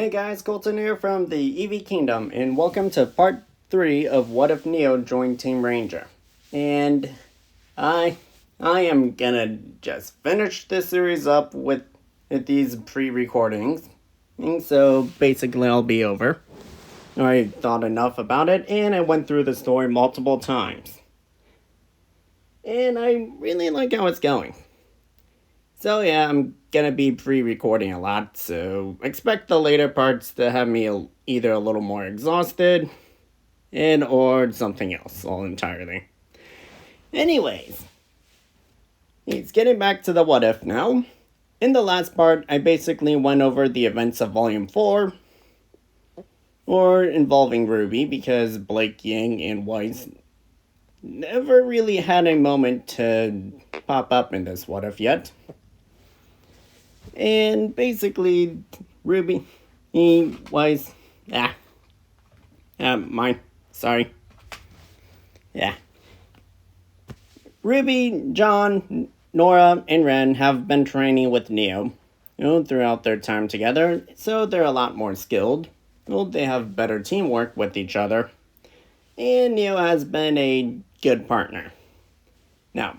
Hey guys, Colton here from the EV Kingdom, and welcome to part 3 of What If Neo Joined Team Ranger. And I am gonna just finish this series up with these pre-recordings, and so basically I'll be over. I thought enough about it, and I went through the story multiple times. And I really like how it's going. So yeah, I'm gonna be pre-recording a lot, so expect the later parts to have me either a little more exhausted or something else all entirely. Anyways, it's getting back to the what if now. In the last part, I basically went over the events of Volume 4, or involving RWBY, because Blake, Yang, and Weiss never really had a moment to pop up in this what if yet. And basically, RWBY, he was, sorry. Yeah. RWBY, John, Nora, and Ren have been training with Neo, throughout their time together, so they're a lot more skilled. They have better teamwork with each other, and Neo has been a good partner. Now,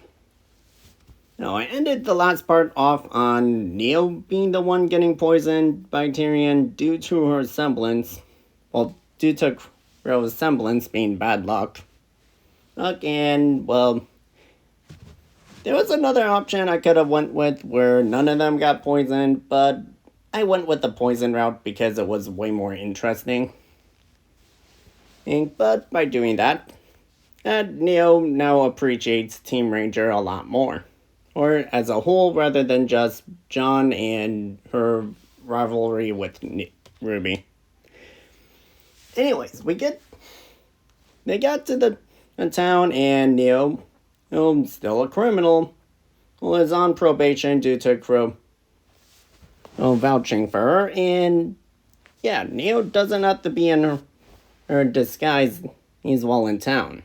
I ended the last part off on Neo being the one getting poisoned by Tyrion due to her semblance. Well, due to Crow's semblance being bad luck. And, well, there was another option I could have went with where none of them got poisoned, but I went with the poison route because it was way more interesting. But by doing that, Neo now appreciates Team Ranger a lot more. Or as a whole, rather than just John and her rivalry with RWBY. Anyways, they got to the town, and Neo, still a criminal, is on probation due to Crow vouching for her, and yeah, Neo doesn't have to be in her disguise. He's well in town.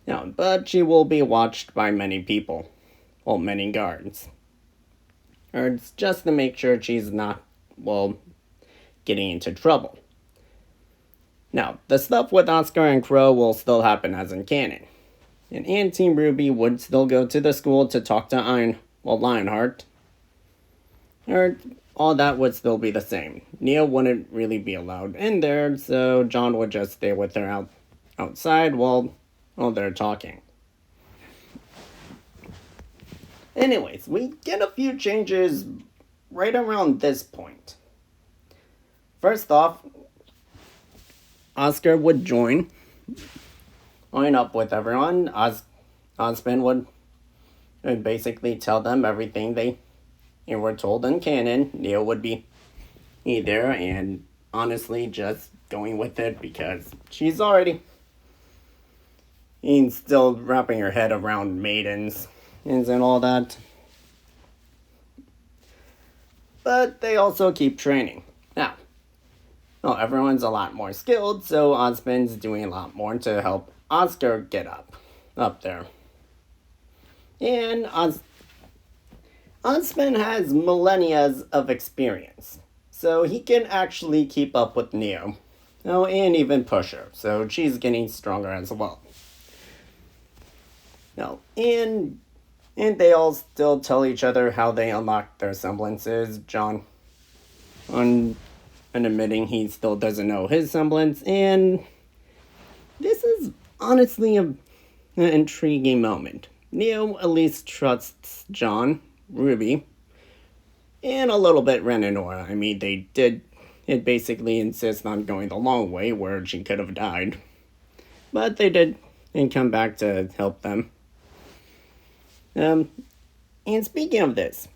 No, but she will be watched by many people. Well, many guards. Or it's just to make sure she's not, getting into trouble. Now, the stuff with Oscar and Crow will still happen as in canon. And Team RWBY would still go to the school to talk to Lionheart. Or all that would still be the same. Neo wouldn't really be allowed in there, so John would just stay with her outside while they're talking. Anyways, we get a few changes right around this point. First off, Oscar would join up with everyone. Osmond would basically tell them everything they were told in canon. Neo would be there and honestly just going with it because she's already still wrapping her head around maidens and all that. But they also keep training. Now, everyone's a lot more skilled, so Osmond's doing a lot more to help Oscar get up there. And Osmond has millennia of experience, so he can actually keep up with Neo. And even push her, so she's getting stronger as well. Now, and they all still tell each other how they unlocked their semblances. John, admitting he still doesn't know his semblance, and this is honestly an intriguing moment. Neo at least trusts John, RWBY, and a little bit Ren and Nora. I mean, they did basically insist on going the long way where she could have died. But they did and come back to help them. And speaking of this,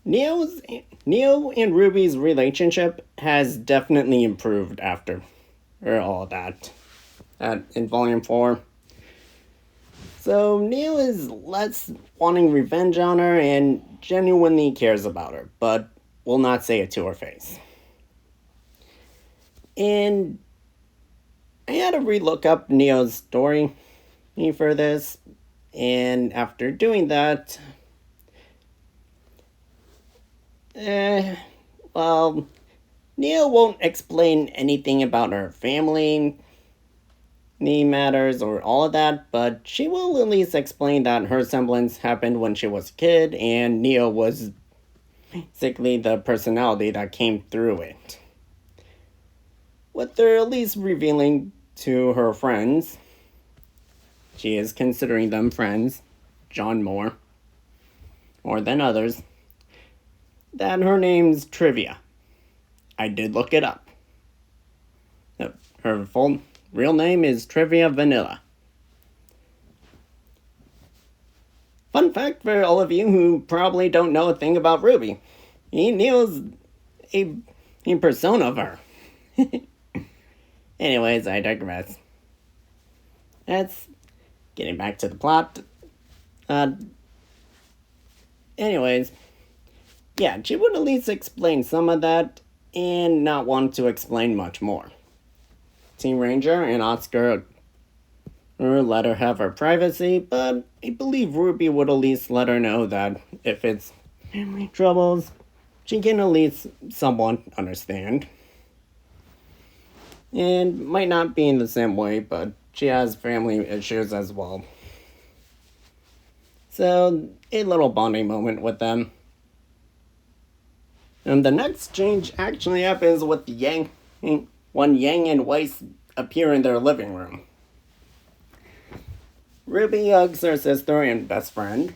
Neo and RWBY's relationship has definitely improved after all that in Volume 4. So Neo is less wanting revenge on her and genuinely cares about her, but will not say it to her face. And I had to relook up Neo's story for this, and after doing that, Neo won't explain anything about her family, matters, or all of that, but she will at least explain that her semblance happened when she was a kid, and Neo was basically the personality that came through it. What they're at least revealing to her friends, she is considering them friends, John more than others, that her name's Trivia. I did look it up. Her full real name is Trivia Vanilla. Fun fact for all of you who probably don't know a thing about RWBY. Neo's a persona of her. Anyways, I digress. That's getting back to the plot. Anyways, yeah, she would at least explain some of that and not want to explain much more. Team Ranger and Oscar let her have her privacy, but I believe RWBY would at least let her know that if it's family troubles, she can at least somewhat understand. And might not be in the same way, but she has family issues as well. So, a little bonding moment with them. And the next change actually happens with Yang, when Yang and Weiss appear in their living room. RWBY hugs her sister and best friend,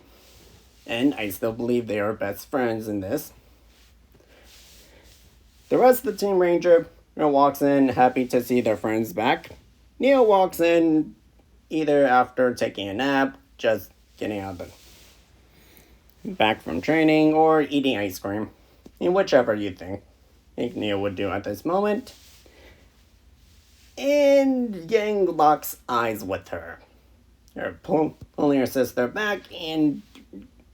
and I still believe they are best friends in this. The rest of the Team Ranger walks in happy to see their friends back. Neo walks in either after taking a nap, just getting out back from training, or eating ice cream. And whichever you think Neo would do at this moment. And Yang locks eyes with her. Her pulling her sister back and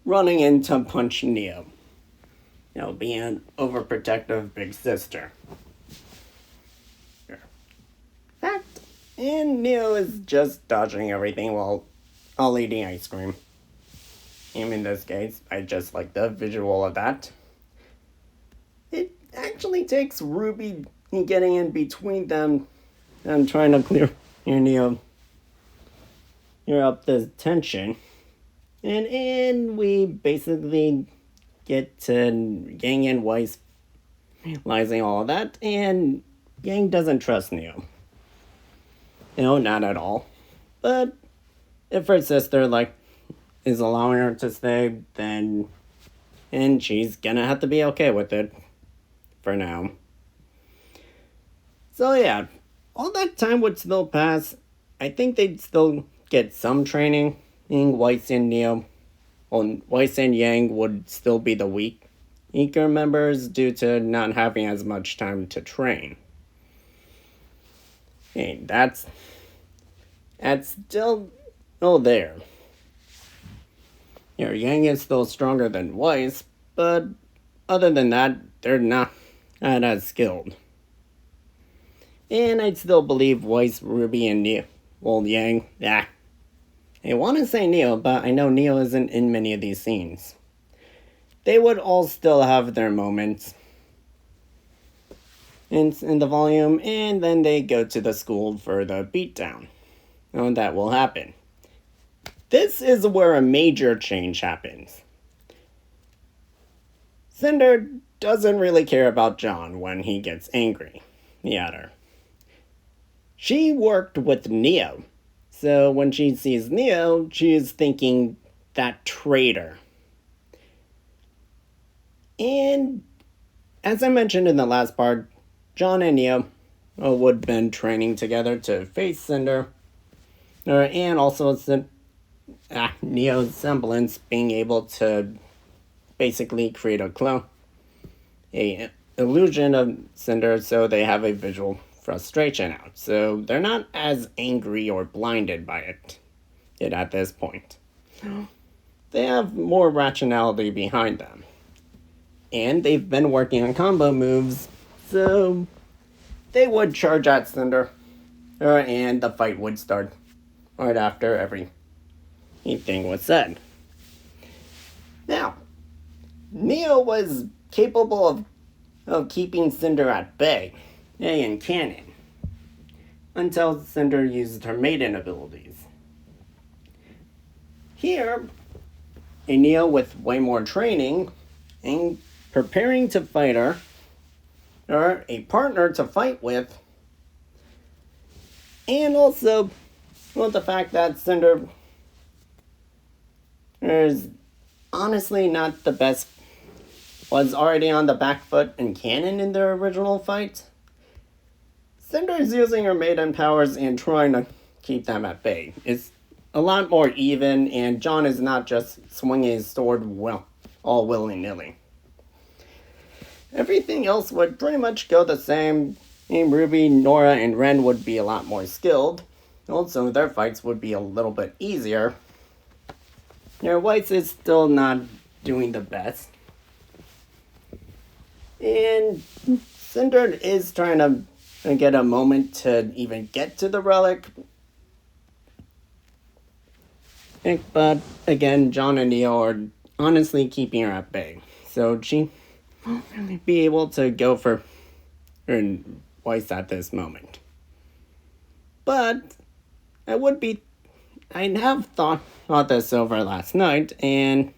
running in to punch Neo. Being an overprotective big sister. Fact. And Neo is just dodging everything while eating ice cream. And in this case, I just like the visual of that. It actually takes RWBY getting in between them and trying to clear up the tension. And we basically get to Yang and Weiss realizing all of that, and Yang doesn't trust Neo. Not at all. But if her sister, is allowing her to stay, then... and she's gonna have to be okay with it. For now. So yeah, all that time would still pass. I think they'd still get some training. Weiss and Neo, Weiss and Yang would still be the weaker members due to not having as much time to train. And that's still there. Yang is still stronger than Weiss, but other than that, they're not as skilled. And I'd still believe Weiss, RWBY, and Neo. Well, Yang, I want to say Neo, but I know Neo isn't in many of these scenes. They would all still have their moments in the volume, and then they go to the school for the beatdown. And that will happen. This is where a major change happens. Cinder doesn't really care about John when he gets angry at her. She worked with Neo, so when she sees Neo, she's thinking that traitor. And as I mentioned in the last part, John and Neo would have been training together to face Cinder, and also Neo's semblance being able to basically create a clone, a illusion of Cinder, so they have a visual frustration out. So they're not as angry or blinded by it at this point. They have more rationality behind them. And they've been working on combo moves, so they would charge at Cinder, and the fight would start right after everything was said. Now, Neo was capable of of keeping Cinder at bay, and canon, until Cinder used her maiden abilities. Here, a Neo with way more training and preparing to fight her, or a partner to fight with, and also with the fact that Cinder is honestly not the best, was already on the back foot in canon in their original fight. Cinder is using her maiden powers and trying to keep them at bay. It's a lot more even, and John is not just swinging his sword all willy-nilly. Everything else would pretty much go the same. RWBY, Nora, and Ren would be a lot more skilled. Also, their fights would be a little bit easier. Weiss is still not doing the best. And Cinder is trying to get a moment to even get to the relic. But again, John and Neo are honestly keeping her at bay. So she won't really be able to go for Weiss at this moment. But I have thought this over last night, and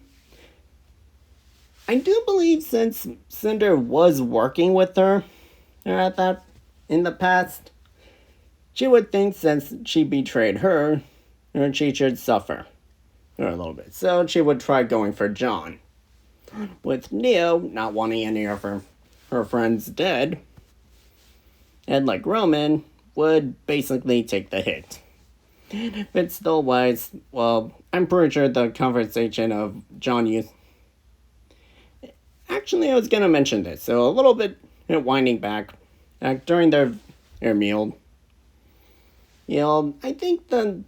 I do believe since Cinder was working with her at that in the past, she would think since she betrayed her, she should suffer a little bit. So she would try going for John. With Neo not wanting any of her friends dead, and like Roman would basically take the hit. And if it's still Weiss, well, I'm pretty sure the conversation of John used. Actually, I was gonna mention this, so a little bit winding back during their meal. I think the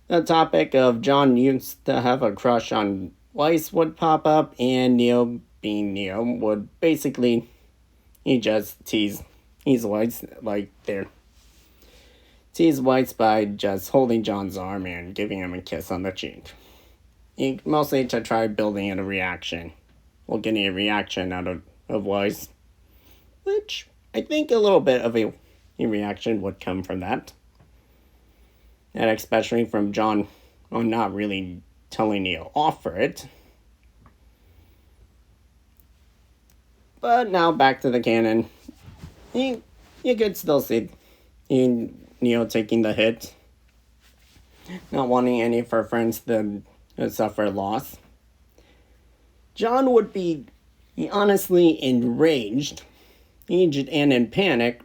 topic of John used to have a crush on Weiss would pop up, and Neo, being Neo, would basically just tease Weiss tease Weiss by just holding John's arm and giving him a kiss on the cheek. Mostly to try building in a reaction. Well, getting a reaction out of Weiss. Which I think a little bit of a reaction would come from that. And especially from John not really telling Neo off for it. But now back to the canon. You could still see Neo taking the hit. Not wanting any of her friends to suffer loss. John would be honestly enraged and in panic.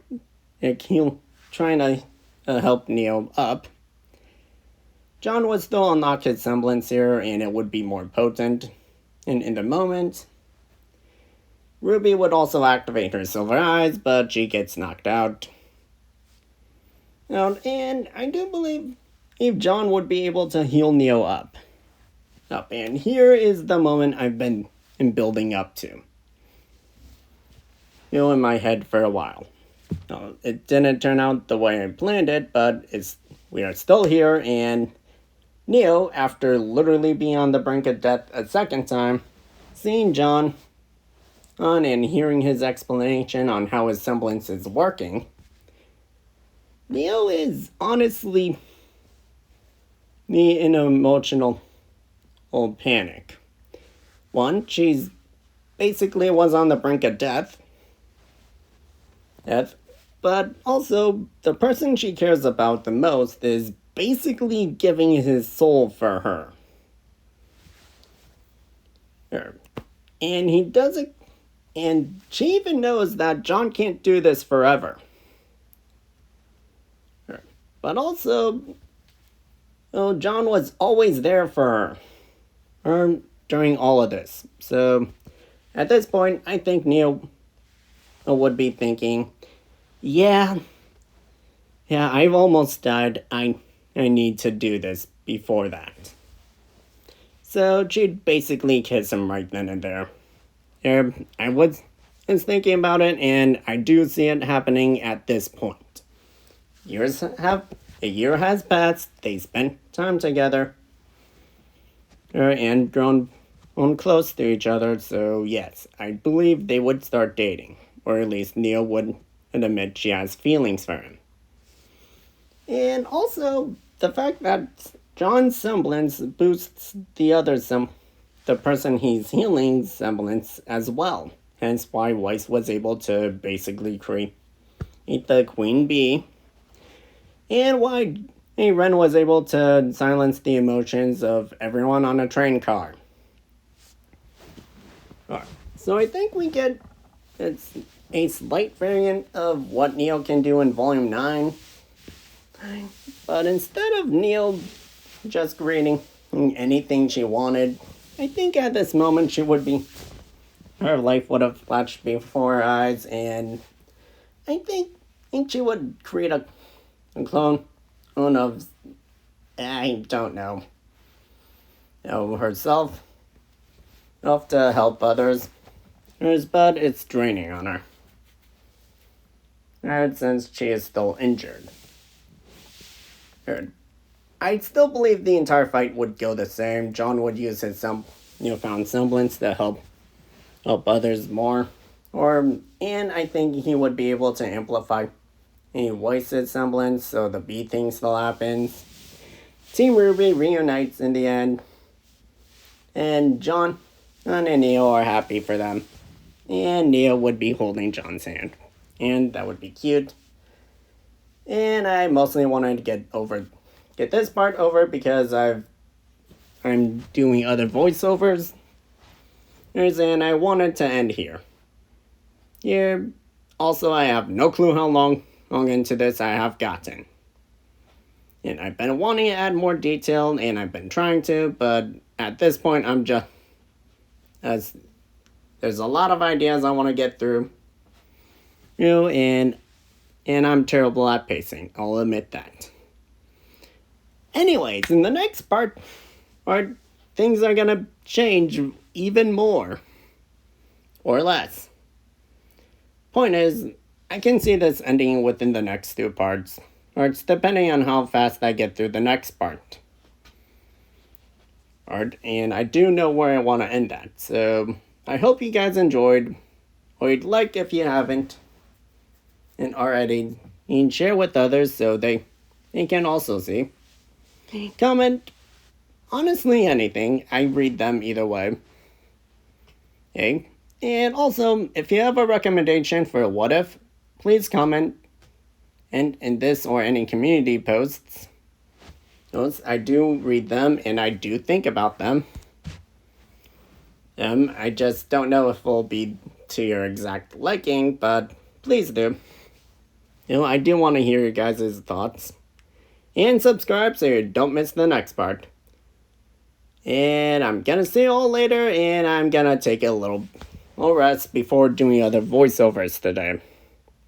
He'll trying to help Neo up. John would still unlock his semblance here, and it would be more potent. And in the moment, RWBY would also activate her silver eyes, but she gets knocked out. And I do believe if John would be able to heal Neo up. And here is the moment I've been building up to. In my head for a while. It didn't turn out the way I planned it, but we are still here, and Neo, after literally being on the brink of death a second time, seeing John and hearing his explanation on how his semblance is working, Neo is honestly in an emotional panic. One, she's basically was on the brink of death, but also the person she cares about the most is basically giving his soul for her. And he does it, and she even knows that John can't do this forever. But also, John was always there for her during all of this. So, at this point, I think Neo would be thinking, yeah, I've almost died. I need to do this before that. So she'd basically kiss him right then and there. I was thinking about it, and I do see it happening at this point. A year has passed. They spent time together, and grown close to each other, so yes, I believe they would start dating. Or at least Neil would admit she has feelings for him. And also, the fact that John's semblance boosts the person he's healing's semblance as well. Hence why Weiss was able to basically create the Queen Bee. And why Ren was able to silence the emotions of everyone on a train car. Alright, so I think we get a slight variant of what Neil can do in Volume 9. But instead of Neil just creating anything she wanted, I think at this moment her life would have flashed before her eyes, and I think she would create a clone of, I don't know, herself to help others. But it's draining on her. Since she is still injured. I still believe the entire fight would go the same. John would use his newfound semblance to help others more. And I think he would be able to amplify a Weiss's semblance, so the B thing still happens. Team RWBY reunites in the end. And John and Neil are happy for them. And Neil would be holding John's hand. And that would be cute. And I mostly wanted to get this part over because I'm doing other voiceovers. And I wanted to end here. Also, I have no clue how long into this I have gotten. And I've been wanting to add more detail, and I've been trying to, but at this point, there's a lot of ideas I want to get through. And I'm terrible at pacing. I'll admit that. Anyways, in the next part, things are gonna change even more. Or less. Point is, I can see this ending within the next 2 parts. Or it's depending on how fast I get through the next part. And I do know where I want to end at. So, I hope you guys enjoyed. Or you'd like if you haven't. And already, you can share with others so they can also see. Comment. Honestly, anything. I read them either way. Okay. And also, if you have a recommendation for a what if, please comment in this or any community posts. I do read them and I do think about them. I just don't know if it'll be to your exact liking, but please do. I do want to hear your guys' thoughts. And subscribe so you don't miss the next part. And I'm gonna see you all later, and I'm gonna take a little rest before doing other voiceovers today.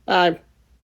Bye.